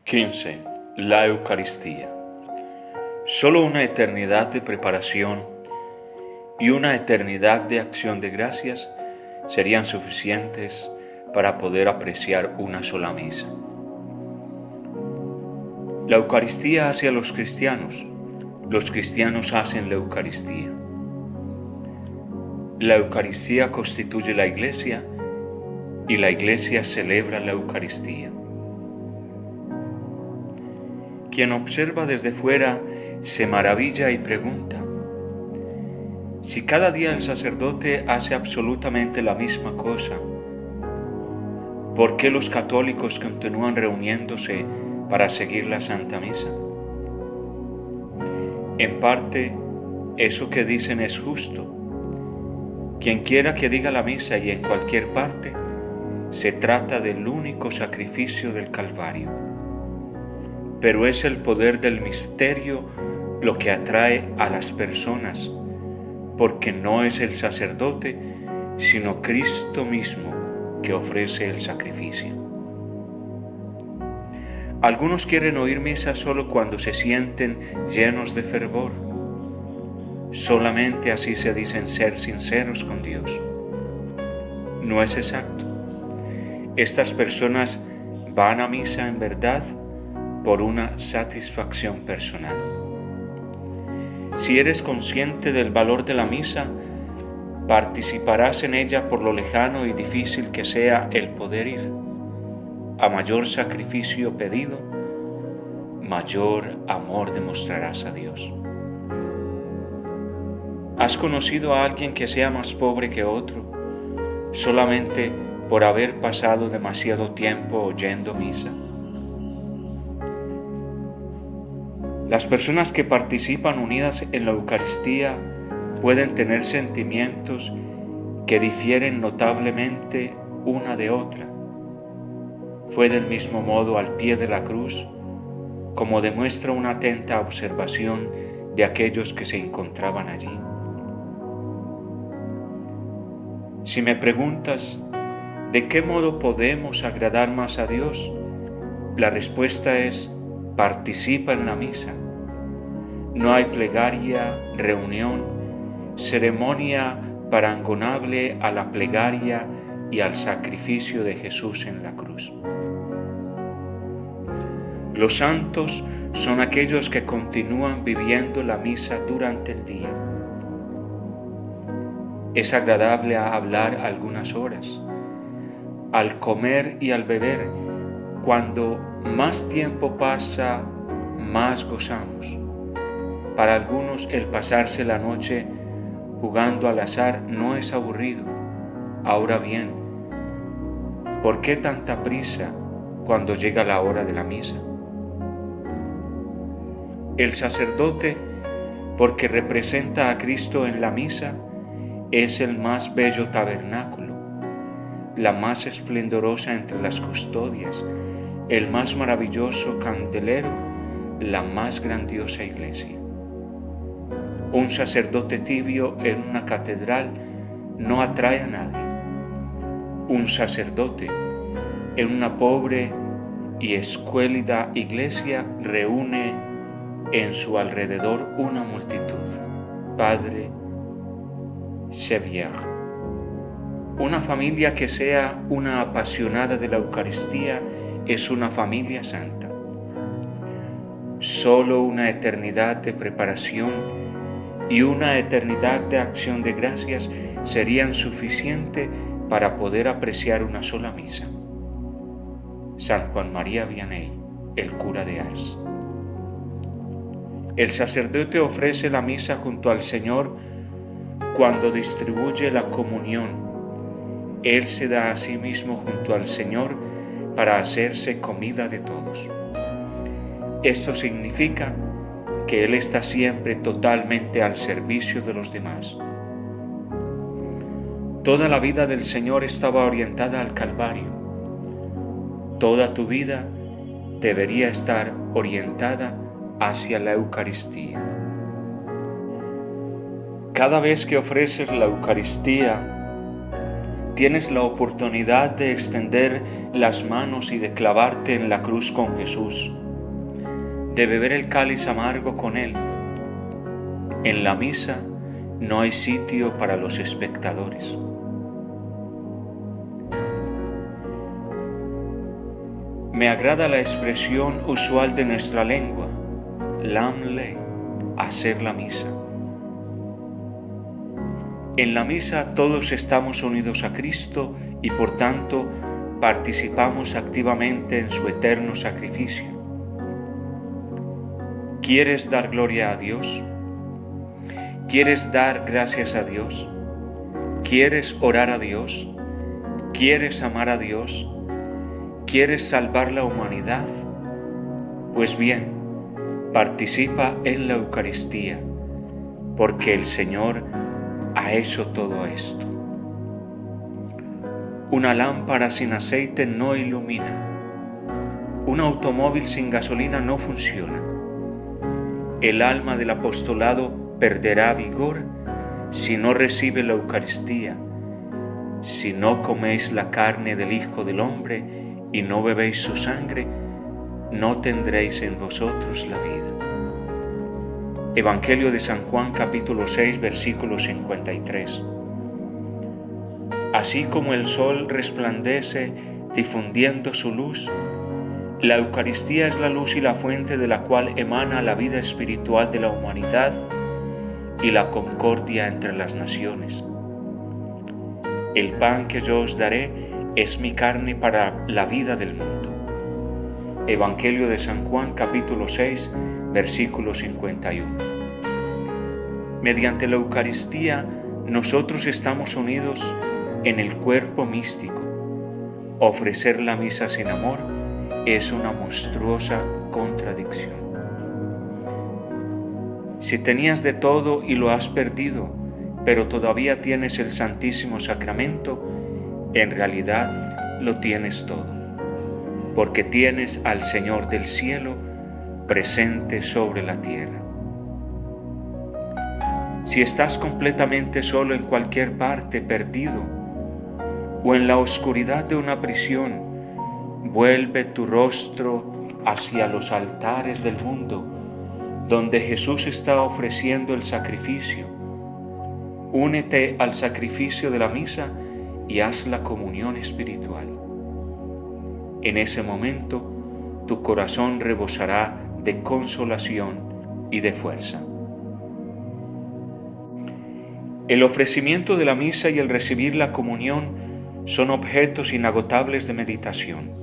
15. La Eucaristía. Solo una eternidad de preparación y una eternidad de acción de gracias serían suficientes para poder apreciar una sola misa. La Eucaristía hace a los cristianos hacen la Eucaristía. La Eucaristía constituye la Iglesia y la Iglesia celebra la Eucaristía. Quien observa desde fuera se maravilla y pregunta: si cada día el sacerdote hace absolutamente la misma cosa, ¿por qué los católicos continúan reuniéndose para seguir la Santa Misa? En parte, eso que dicen es justo. Quien quiera que diga la misa y en cualquier parte, se trata del único sacrificio del Calvario. Pero es el poder del misterio lo que atrae a las personas, porque no es el sacerdote, sino Cristo mismo que ofrece el sacrificio. Algunos quieren oír misa solo cuando se sienten llenos de fervor. Solamente así se dicen ser sinceros con Dios. No es exacto. Estas personas van a misa en verdad por una satisfacción personal. Si eres consciente del valor de la misa, participarás en ella por lo lejano y difícil que sea el poder ir. A mayor sacrificio pedido, mayor amor demostrarás a Dios. ¿Has conocido a alguien que sea más pobre que otro solamente por haber pasado demasiado tiempo oyendo misa? Las personas que participan unidas en la Eucaristía pueden tener sentimientos que difieren notablemente una de otra. Fue del mismo modo al pie de la cruz, como demuestra una atenta observación de aquellos que se encontraban allí. Si me preguntas, ¿de qué modo podemos agradar más a Dios? La respuesta es: participa en la misa. No hay plegaria, reunión, ceremonia parangonable a la plegaria y al sacrificio de Jesús en la cruz. Los santos son aquellos que continúan viviendo la misa durante el día. Es agradable hablar algunas horas, al comer y al beber. Cuando más tiempo pasa, más gozamos. Para algunos el pasarse la noche jugando al azar no es aburrido. Ahora bien, ¿por qué tanta prisa cuando llega la hora de la misa? El sacerdote, porque representa a Cristo en la misa, es el más bello tabernáculo, la más esplendorosa entre las custodias, el más maravilloso candelero, la más grandiosa iglesia. Un sacerdote tibio en una catedral no atrae a nadie. Un sacerdote en una pobre y escuélida iglesia reúne en su alrededor una multitud. Padre Xavier. Una familia que sea una apasionada de la Eucaristía es una familia santa. Solo una eternidad de preparación y una eternidad de acción de gracias serían suficientes para poder apreciar una sola misa. San Juan María Vianney, el cura de Ars. El sacerdote ofrece la misa junto al Señor cuando distribuye la comunión. Él se da a sí mismo junto al Señor para hacerse comida de todos. Esto significa que Él está siempre totalmente al servicio de los demás. Toda la vida del Señor estaba orientada al Calvario. Toda tu vida debería estar orientada hacia la Eucaristía. Cada vez que ofreces la Eucaristía, tienes la oportunidad de extender las manos y de clavarte en la cruz con Jesús. de beber el cáliz amargo con Él. En la misa no hay sitio para los espectadores. Me agrada la expresión usual de nuestra lengua, lamle, hacer la misa. En la misa todos estamos unidos a Cristo y por tanto participamos activamente en su eterno sacrificio. ¿Quieres dar gloria a Dios? ¿Quieres dar gracias a Dios? ¿Quieres orar a Dios? ¿Quieres amar a Dios? ¿Quieres salvar la humanidad? Pues bien, participa en la Eucaristía, porque el Señor ha hecho todo esto. Una lámpara sin aceite no ilumina. Un automóvil sin gasolina no funciona. El alma del apostolado perderá vigor si no recibe la Eucaristía. Si no coméis la carne del Hijo del Hombre y no bebéis su sangre, no tendréis en vosotros la vida. Evangelio de San Juan capítulo 6 versículo 53. Así como el sol resplandece difundiendo su luz, la Eucaristía es la luz y la fuente de la cual emana la vida espiritual de la humanidad y la concordia entre las naciones. El pan que yo os daré es mi carne para la vida del mundo. Evangelio de San Juan capítulo 6 versículo 51. Mediante la Eucaristía nosotros estamos unidos en el cuerpo místico. Ofrecer la misa sin amor es una monstruosa contradicción. Si tenías de todo y lo has perdido, pero todavía tienes el Santísimo Sacramento, en realidad lo tienes todo, porque tienes al Señor del cielo presente sobre la tierra. Si estás completamente solo en cualquier parte, perdido, o en la oscuridad de una prisión, vuelve tu rostro hacia los altares del mundo, donde Jesús está ofreciendo el sacrificio. Únete al sacrificio de la misa y haz la comunión espiritual. En ese momento, tu corazón rebosará de consolación y de fuerza. El ofrecimiento de la misa y el recibir la comunión son objetos inagotables de meditación.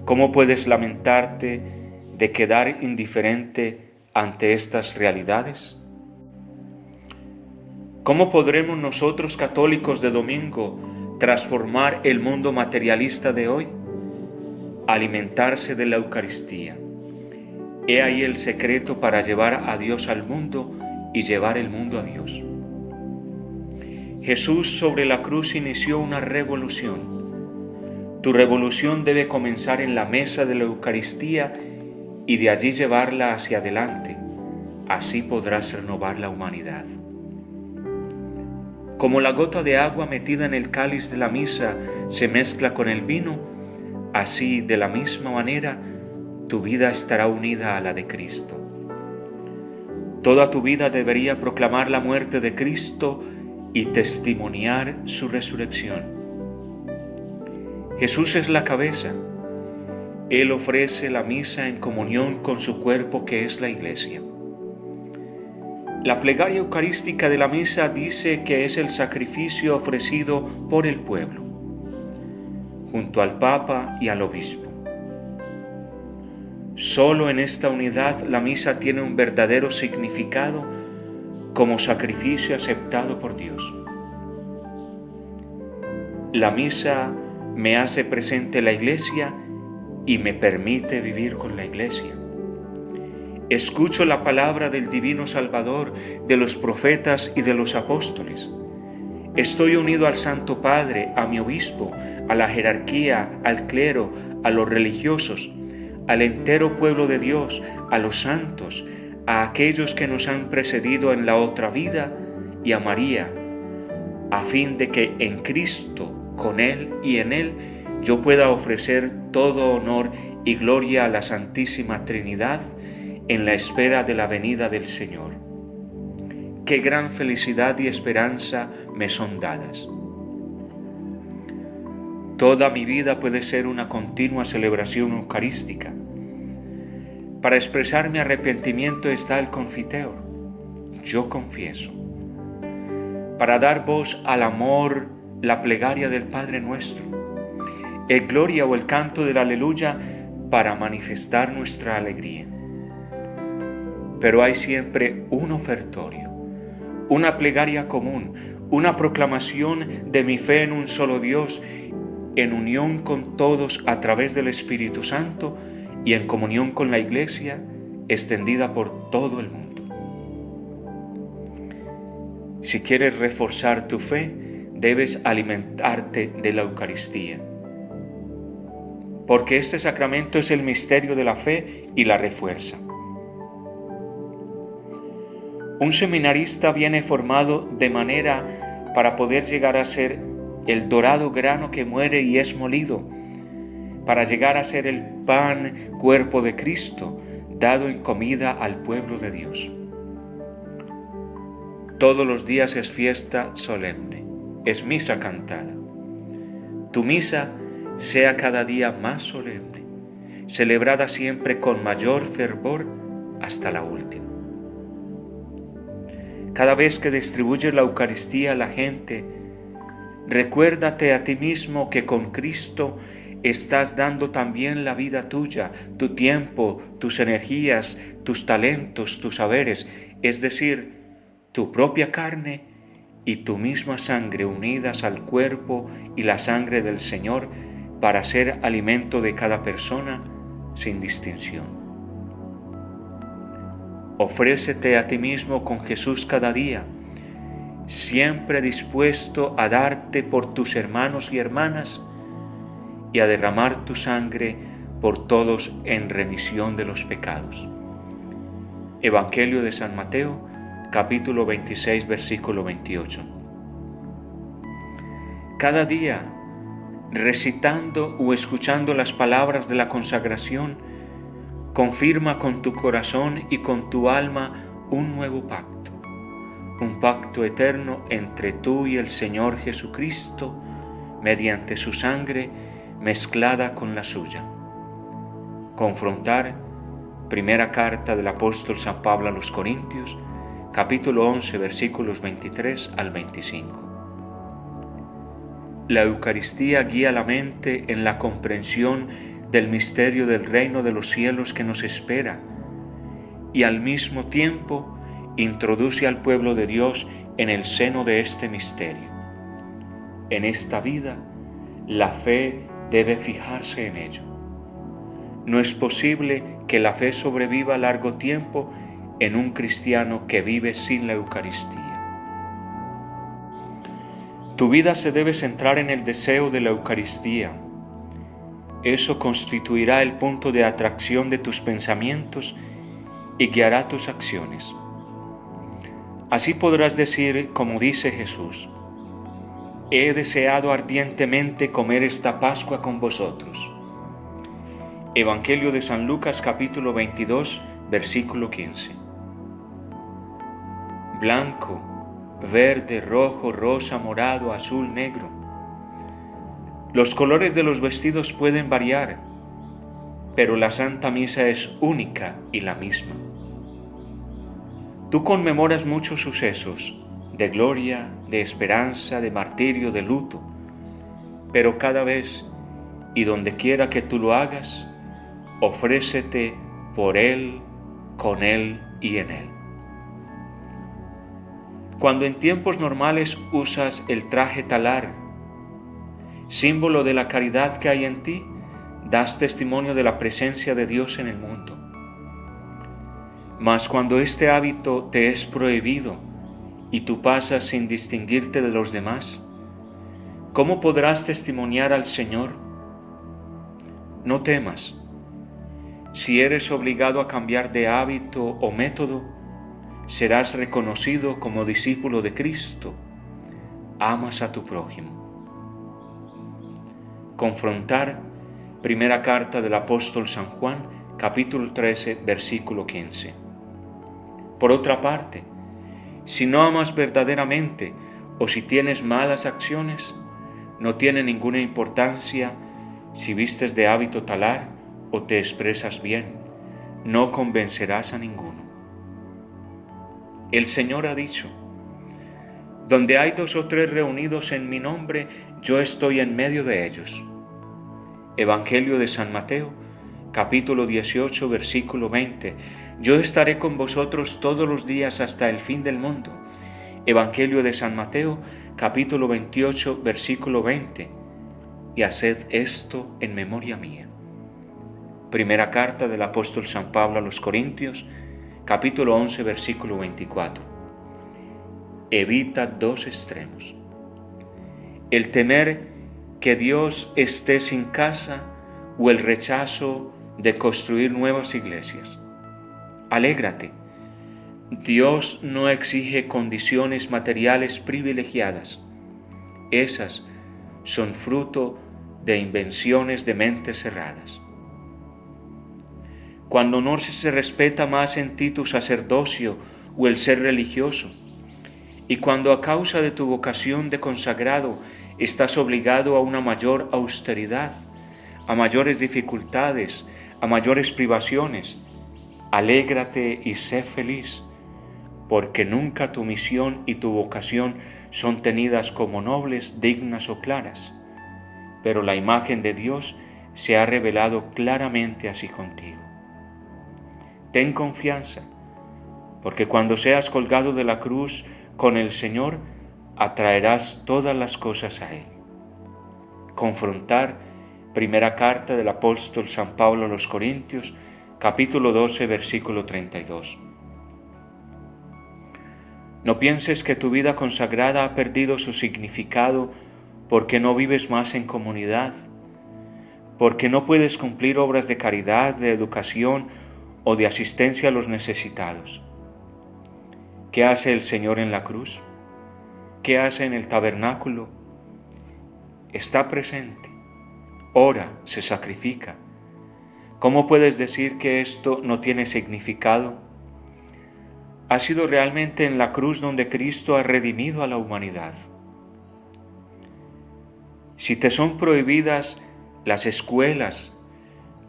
¿Cómo puedes lamentarte de quedar indiferente ante estas realidades? ¿Cómo podremos nosotros, católicos de domingo, transformar el mundo materialista de hoy? Alimentarse de la Eucaristía. He ahí el secreto para llevar a Dios al mundo y llevar el mundo a Dios. Jesús sobre la cruz inició una revolución. Tu revolución debe comenzar en la mesa de la Eucaristía y de allí llevarla hacia adelante. Así podrás renovar la humanidad. Como la gota de agua metida en el cáliz de la misa se mezcla con el vino, así de la misma manera tu vida estará unida a la de Cristo. Toda tu vida debería proclamar la muerte de Cristo y testimoniar su resurrección. Jesús es la cabeza. Él ofrece la misa en comunión con su cuerpo, que es la Iglesia. La plegaria eucarística de la misa dice que es el sacrificio ofrecido por el pueblo, junto al Papa y al Obispo. Solo en esta unidad la misa tiene un verdadero significado como sacrificio aceptado por Dios. La misa me hace presente la Iglesia y me permite vivir con la Iglesia. Escucho la palabra del Divino Salvador, de los profetas y de los apóstoles. Estoy unido al Santo Padre, a mi obispo, a la jerarquía, al clero, a los religiosos, al entero pueblo de Dios, a los santos, a aquellos que nos han precedido en la otra vida y a María, a fin de que en Cristo, con Él y en Él, yo pueda ofrecer todo honor y gloria a la Santísima Trinidad en la espera de la venida del Señor. Qué gran felicidad y esperanza me son dadas. Toda mi vida puede ser una continua celebración eucarística. Para expresar mi arrepentimiento está el confiteor. Yo confieso. Para dar voz al amor, la plegaria del Padre Nuestro. El gloria o el canto del Aleluya para manifestar nuestra alegría. Pero hay siempre un ofertorio, una plegaria común, una proclamación de mi fe en un solo Dios, en unión con todos a través del Espíritu Santo y en comunión con la Iglesia extendida por todo el mundo. Si quieres reforzar tu fe, debes alimentarte de la Eucaristía, porque este sacramento es el misterio de la fe y la refuerza. Un seminarista viene formado de manera para poder llegar a ser el dorado grano que muere y es molido, para llegar a ser el pan, cuerpo de Cristo, dado en comida al pueblo de Dios. Todos los días es fiesta solemne, es misa cantada. Tu misa sea cada día más solemne, celebrada siempre con mayor fervor hasta la última. Cada vez que distribuyes la Eucaristía a la gente, recuérdate a ti mismo que con Cristo estás dando también la vida tuya, tu tiempo, tus energías, tus talentos, tus saberes, es decir, tu propia carne y tu misma sangre unidas al cuerpo y la sangre del Señor para ser alimento de cada persona sin distinción. Ofrécete a ti mismo con Jesús cada día, siempre dispuesto a darte por tus hermanos y hermanas y a derramar tu sangre por todos en remisión de los pecados. Evangelio de San Mateo, capítulo 26, versículo 28. Cada día, recitando o escuchando las palabras de la consagración, confirma con tu corazón y con tu alma un nuevo pacto, un pacto eterno entre tú y el Señor Jesucristo, mediante su sangre mezclada con la suya. Confrontar, primera carta del apóstol San Pablo a los Corintios, capítulo 11, versículos 23 al 25. La Eucaristía guía la mente en la comprensión del misterio del reino de los cielos que nos espera y al mismo tiempo introduce al pueblo de Dios en el seno de este misterio. En esta vida, la fe debe fijarse en ello. No es posible que la fe sobreviva largo tiempo en un cristiano que vive sin la Eucaristía. Tu vida se debe centrar en el deseo de la Eucaristía. Eso constituirá el punto de atracción de tus pensamientos y guiará tus acciones. Así podrás decir, como dice Jesús: he deseado ardientemente comer esta Pascua con vosotros. Evangelio de San Lucas, capítulo 22, versículo 15. Blanco, verde, rojo, rosa, morado, azul, negro. Los colores de los vestidos pueden variar, pero la Santa Misa es única y la misma. Tú conmemoras muchos sucesos de gloria, de esperanza, de martirio, de luto, pero cada vez y donde quiera que tú lo hagas, ofrécete por Él, con Él y en Él. Cuando en tiempos normales usas el traje talar, símbolo de la caridad que hay en ti, das testimonio de la presencia de Dios en el mundo. Mas cuando este hábito te es prohibido y tú pasas sin distinguirte de los demás, ¿cómo podrás testimoniar al Señor? No temas. Si eres obligado a cambiar de hábito o método, serás reconocido como discípulo de Cristo. Amas a tu prójimo. Confrontar Primera carta del apóstol San Juan, capítulo 13, versículo 15. Por otra parte, si no amas verdaderamente o si tienes malas acciones, no tiene ninguna importancia si vistes de hábito talar o te expresas bien, no convencerás a ninguno. El Señor ha dicho: donde hay 2 o 3 reunidos en mi nombre, yo estoy en medio de ellos. Evangelio de San Mateo, capítulo 18, versículo 20. Yo estaré con vosotros todos los días hasta el fin del mundo. Evangelio de San Mateo, capítulo 28, versículo 20. Y haced esto en memoria mía. Primera carta del apóstol San Pablo a los Corintios, capítulo 11, versículo 24. Evita 2 extremos: el temer que Dios esté sin casa o el rechazo de construir nuevas iglesias. Alégrate. Dios no exige condiciones materiales privilegiadas. Esas son fruto de invenciones de mentes cerradas. Cuando no se respeta más en ti tu sacerdocio o el ser religioso, y cuando a causa de tu vocación de consagrado estás obligado a una mayor austeridad, a mayores dificultades, a mayores privaciones, alégrate y sé feliz, porque nunca tu misión y tu vocación son tenidas como nobles, dignas o claras, pero la imagen de Dios se ha revelado claramente así contigo. Ten confianza, porque cuando seas colgado de la cruz con el Señor, atraerás todas las cosas a Él. Confrontar, primera carta del apóstol San Pablo a los Corintios, capítulo 12, versículo 32. No pienses que tu vida consagrada ha perdido su significado porque no vives más en comunidad, porque no puedes cumplir obras de caridad, de educación o de asistencia a los necesitados. ¿Qué hace el Señor en la cruz? ¿Qué hace en el tabernáculo? Está presente, ora, se sacrifica. ¿Cómo puedes decir que esto no tiene significado? Ha sido realmente en la cruz donde Cristo ha redimido a la humanidad. Si te son prohibidas las escuelas,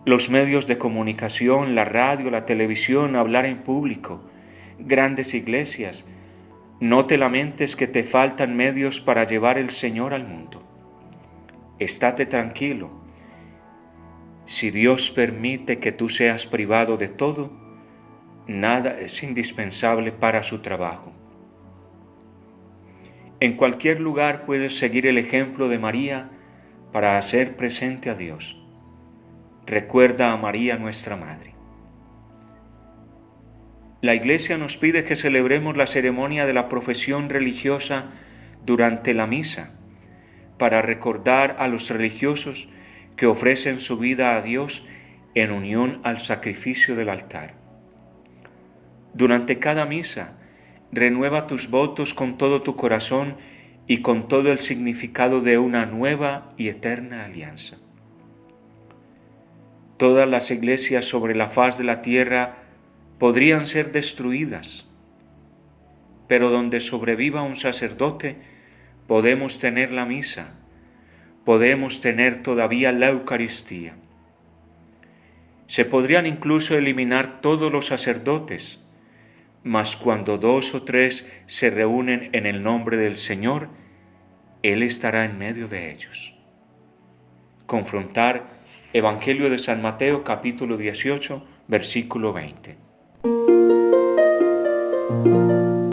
los medios de comunicación, la radio, la televisión, hablar en público, grandes iglesias, no te lamentes que te faltan medios para llevar el Señor al mundo. Estate tranquilo. Si Dios permite que tú seas privado de todo, nada es indispensable para su trabajo. En cualquier lugar puedes seguir el ejemplo de María para hacer presente a Dios. Recuerda a María, nuestra Madre. La Iglesia nos pide que celebremos la ceremonia de la profesión religiosa durante la misa, para recordar a los religiosos que ofrecen su vida a Dios en unión al sacrificio del altar. Durante cada misa, renueva tus votos con todo tu corazón y con todo el significado de una nueva y eterna alianza. Todas las iglesias sobre la faz de la tierra podrían ser destruidas, pero donde sobreviva un sacerdote, podemos tener la misa, podemos tener todavía la Eucaristía. Se podrían incluso eliminar todos los sacerdotes, mas cuando 2 o 3 se reúnen en el nombre del Señor, Él estará en medio de ellos. Confrontar, Evangelio de San Mateo, capítulo 18, versículo 20.